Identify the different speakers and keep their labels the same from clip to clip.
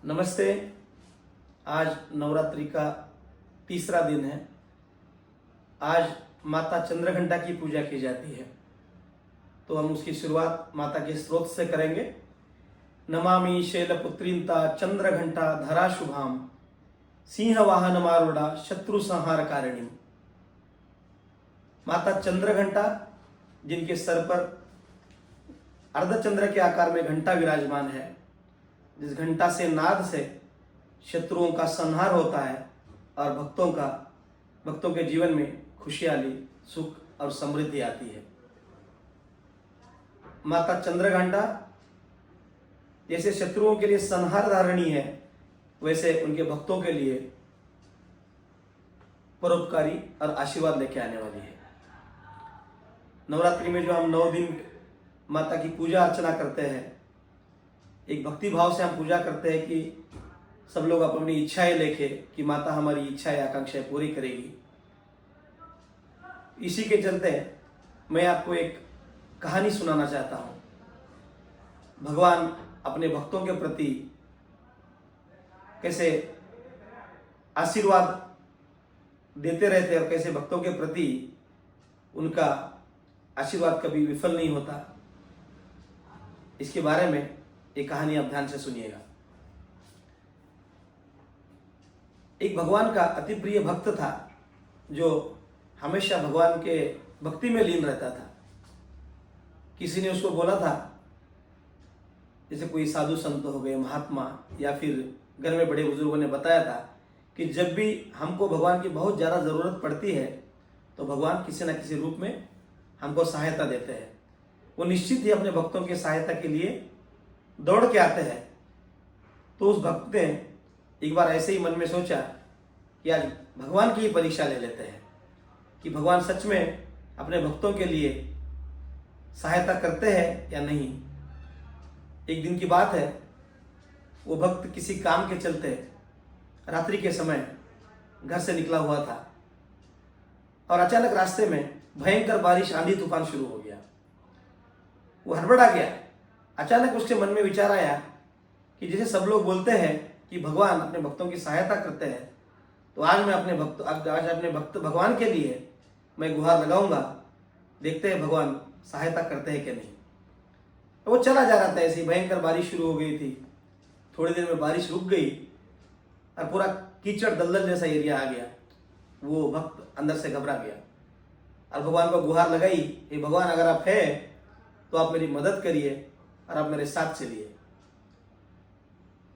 Speaker 1: नमस्ते। आज नवरात्रि का तीसरा दिन है। आज माता चंद्रघंटा की पूजा की जाती है, तो हम उसकी शुरुआत माता के स्रोत से करेंगे। नमामि शैलपुत्रींता चंद्रघंटा धरा शुभाम सिंह वाहन मारूढ़ा शत्रु संहार कारिणी। माता चंद्रघंटा, जिनके सर पर अर्धचंद्र के आकार में घंटा विराजमान है, जिस घंटा से नाद से शत्रुओं का संहार होता है और भक्तों के जीवन में खुशहाली, सुख और समृद्धि आती है। माता चंद्रघंटा जैसे शत्रुओं के लिए संहार धारणी है, वैसे उनके भक्तों के लिए परोपकारी और आशीर्वाद लेके आने वाली है। नवरात्रि में जो हम 9 दिन माता की पूजा अर्चना करते हैं, एक भक्ति भाव से हम पूजा करते हैं कि सब लोग अपनी इच्छाएं लेके कि माता हमारी इच्छाएं आकांक्षाएं पूरी करेगी। इसी के चलते मैं आपको एक कहानी सुनाना चाहता हूं। भगवान अपने भक्तों के प्रति कैसे आशीर्वाद देते रहते हैं और कैसे भक्तों के प्रति उनका आशीर्वाद कभी विफल नहीं होता। इसके बारे में एक कहानी आप ध्यान से सुनिएगा। एक भगवान का अति प्रिय भक्त था, जो हमेशा भगवान के भक्ति में लीन रहता था। किसी ने उसको बोला था, जैसे कोई साधु संत हो गए, महात्मा, या फिर घर में बड़े बुजुर्गों ने बताया था कि जब भी हमको भगवान की बहुत ज़्यादा ज़रूरत पड़ती है तो भगवान किसी न किसी रूप में हमको सहायता देते हैं। वो निश्चित ही अपने भक्तों की सहायता के लिए दौड़ के आते हैं। तो उस भक्त ने एक बार ऐसे ही मन में सोचा कि आज भगवान की ही परीक्षा ले लेते हैं कि भगवान सच में अपने भक्तों के लिए सहायता करते हैं या नहीं। एक दिन की बात है, वो भक्त किसी काम के चलते रात्रि के समय घर से निकला हुआ था और अचानक रास्ते में भयंकर बारिश, आंधी तूफान शुरू हो गया। वो हड़बड़ा गया। अचानक उसके मन में विचार आया कि जैसे सब लोग बोलते हैं कि भगवान अपने भक्तों की सहायता करते हैं, तो आज मैं अपने भक्त भगवान के लिए मैं गुहार लगाऊंगा, देखते हैं भगवान सहायता करते हैं कि नहीं। तो वो चला जा रहा था। ऐसी भयंकर बारिश शुरू हो गई थी। थोड़ी देर में बारिश रुक गई और पूरा कीचड़ दलदल जैसा एरिया आ गया। वो भक्त अंदर से घबरा गया और भगवान को गुहार लगाई, हे भगवान, अगर आप है तो आप मेरी मदद करिए और आप मेरे साथ चलिए।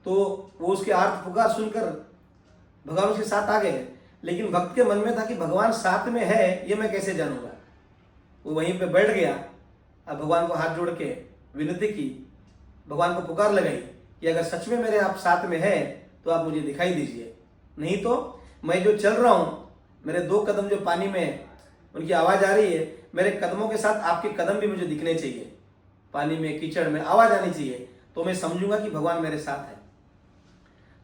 Speaker 1: तो वो उसके आर्त पुकार सुनकर भगवान उसके साथ आ गए। लेकिन भक्त के मन में था कि भगवान साथ में है, ये मैं कैसे जानूंगा। वो वहीं पे बैठ गया और भगवान को हाथ जोड़ के विनती की, भगवान को पुकार लगाई कि अगर सच में मेरे आप साथ में है तो आप मुझे दिखाई दीजिए, नहीं तो मैं जो चल रहा हूँ, मेरे 2 कदम जो पानी में उनकी आवाज़ आ रही है, मेरे कदमों के साथ आपके कदम भी मुझे दिखने चाहिए। पानी में, कीचड़ में आवाज़ आनी चाहिए, तो मैं समझूंगा कि भगवान मेरे साथ है।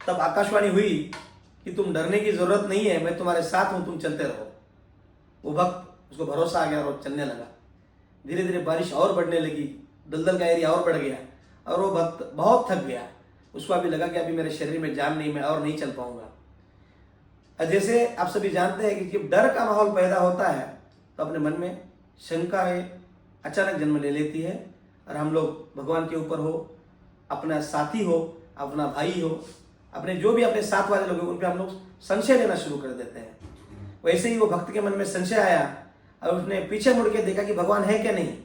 Speaker 1: तब आकाशवाणी हुई कि तुम डरने की जरूरत नहीं है, मैं तुम्हारे साथ हूं, तुम चलते रहो। वो भक्त, उसको भरोसा आ गया और चलने लगा। धीरे धीरे बारिश और बढ़ने लगी, दलदल का एरिया और बढ़ गया और वो भक्त बहुत थक गया। उसको अभी लगा कि अभी मेरे शरीर में जान नहीं, मैं और नहीं चल पाऊंगा। जैसे आप सभी जानते हैं कि जब डर का माहौल पैदा होता है तो अपने मन में शंकाएं अचानक जन्म ले लेती है और हम लोग भगवान के ऊपर हो, अपना साथी हो, अपना भाई हो, अपने जो भी अपने साथ वाले लोग हैं, उन पर हम लोग संशय लेना शुरू कर देते हैं। वैसे ही वो भक्त के मन में संशय आया और उसने पीछे मुड़ के देखा कि भगवान है क्या नहीं।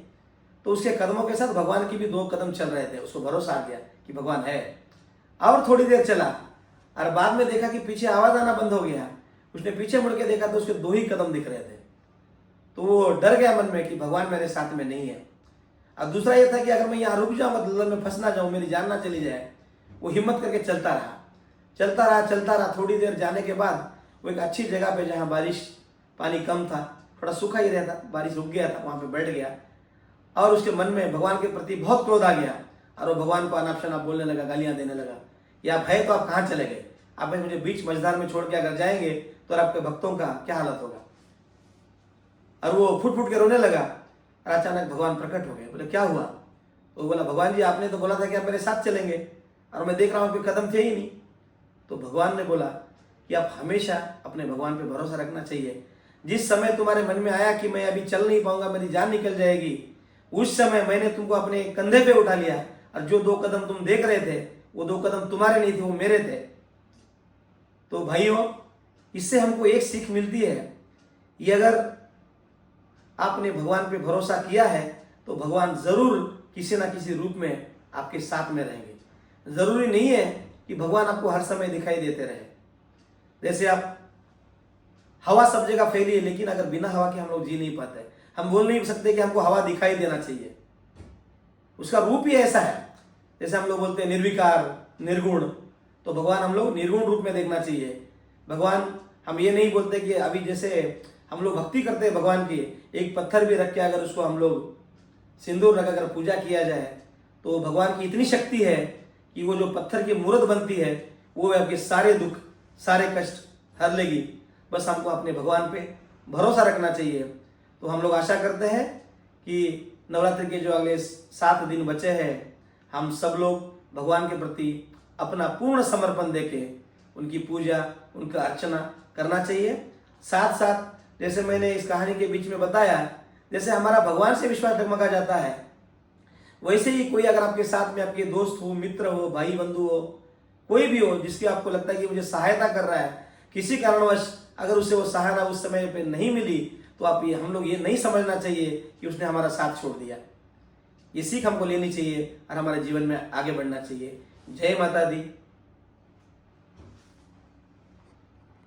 Speaker 1: तो उसके कदमों के साथ भगवान की भी 2 कदम चल रहे थे। उसको भरोसा आ गया कि भगवान है। और थोड़ी देर चला और बाद में देखा कि पीछे आवाज आना बंद हो गया। उसने पीछे मुड़ के देखा तो उसके 2 ही कदम दिख रहे थे। तो वो डर गया मन में कि भगवान मेरे साथ में नहीं है। और दूसरा ये था कि अगर मैं यहाँ रुक जाऊँ, दलदल में फंस ना जाऊँ, मेरी जान ना चली जाए। वो हिम्मत करके चलता रहा। थोड़ी देर जाने के बाद वो एक अच्छी जगह पे, जहाँ बारिश, पानी कम था, थोड़ा सूखा ही रहता, बारिश रुक गया था, वहाँ पे बैठ गया। और उसके मन में भगवान के प्रति बहुत क्रोध आ गया और वो भगवान को अनाप शनाप बोलने लगा, गालियाँ देने लगा। या आप है तो आप कहाँ चले गए? आप मुझे बीच मझधार में छोड़ के अगर जाएंगे तो आपके भक्तों का क्या हालत होगा। और वो फुट फुट के रोने लगा और अचानक भगवान प्रकट हो गए। बोले क्या हुआ? तो बोला, भगवान जी आपने तो बोला था कि आप मेरे साथ चलेंगे, और मैं देख रहा हूँ पे कदम थे ही नहीं। तो भगवान ने बोला कि आप हमेशा अपने भगवान पे भरोसा रखना चाहिए। जिस समय तुम्हारे मन में आया कि मैं अभी चल नहीं पाऊंगा, मेरी जान निकल जाएगी, उस समय मैंने तुमको अपने कंधे पे उठा लिया, और जो 2 कदम तुम देख रहे थे वो 2 कदम तुम्हारे नहीं थे, वो मेरे थे। तो भाइयों, इससे हमको एक सीख मिलती है, ये अगर आपने भगवान पे भरोसा किया है तो भगवान जरूर किसी ना किसी रूप में आपके साथ में रहेंगे। जरूरी नहीं है कि भगवान आपको हर समय दिखाई देते रहे। जैसे आप हवा सब जगह फैली है, लेकिन अगर बिना हवा के हम लोग जी नहीं पाते। हम बोल नहीं सकते कि हमको हवा दिखाई देना चाहिए, उसका रूप ही ऐसा है। जैसे हम लोग बोलते हैं निर्विकार, निर्गुण, तो भगवान हम लोग निर्गुण रूप में देखना चाहिए। भगवान, हम ये नहीं बोलते कि अभी जैसे हम लोग भक्ति करते हैं भगवान की, एक पत्थर भी रख के अगर उसको हम लोग सिंदूर रख अगर पूजा किया जाए तो भगवान की इतनी शक्ति है कि वो जो पत्थर की मूर्त बनती है वो आपके सारे दुख, सारे कष्ट हर लेगी। बस हमको अपने भगवान पे भरोसा रखना चाहिए। तो हम लोग आशा करते हैं कि नवरात्रि के जो अगले 7 दिन बचे हैं, हम सब लोग भगवान के प्रति अपना पूर्ण समर्पण देके उनकी पूजा, उनका अर्चना करना चाहिए। साथ साथ जैसे मैंने इस कहानी के बीच में बताया, जैसे हमारा भगवान से विश्वास डगमगा जाता है, वैसे ही कोई अगर आपके साथ में आपके दोस्त हो, मित्र हो, भाई बंधु हो, कोई भी हो जिसकी आपको लगता है कि मुझे सहायता कर रहा है, किसी कारणवश अगर उसे वो सहायता उस समय पे नहीं मिली, तो आप ये हम लोग ये नहीं समझना चाहिए कि उसने हमारा साथ छोड़ दिया। ये सीख हमको लेनी चाहिए और हमारे जीवन में आगे बढ़ना चाहिए। जय माता दी।